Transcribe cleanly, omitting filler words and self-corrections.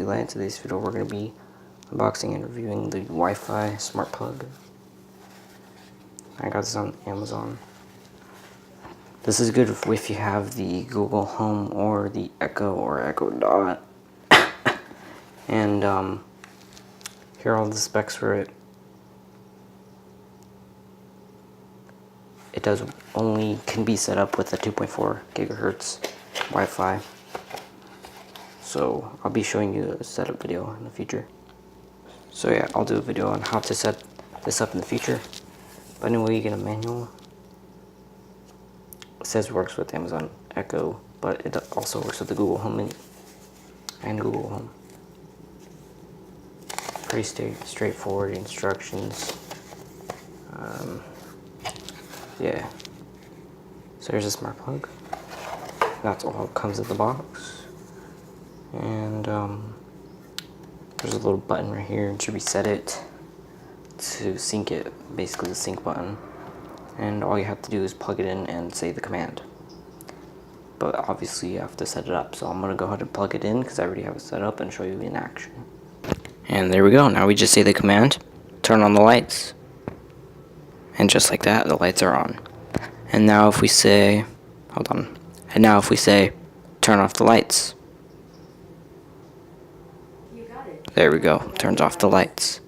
Light. In today's video we're going to be unboxing and reviewing the Wi-Fi smart plug. I got this on Amazon. This is good if you have the Google Home or the Echo or Echo Dot. And here are all the specs for it. It can be set up with a 2.4 gigahertz Wi-Fi. So I'll be showing you a setup video in the future. So yeah, I'll do a video on how to set this up in the future. But anyway, you get a manual. It says it works with Amazon Echo, but it also works with the Google Home Mini and Google Home. Pretty straightforward instructions. Yeah. So here's a smart plug. That's all it comes in the box. And there's a little button right here to reset it, to sync it, basically the sync button. And all you have to do is plug it in and say the command. But obviously you have to set it up. So I'm going to go ahead and plug it in because I already have it set up and show you in action. And there we go. Now we just say the command, turn on the lights. And just like that, the lights are on. And now if we say, hold on. And now if we say, turn off the lights. There we go, turns off the lights.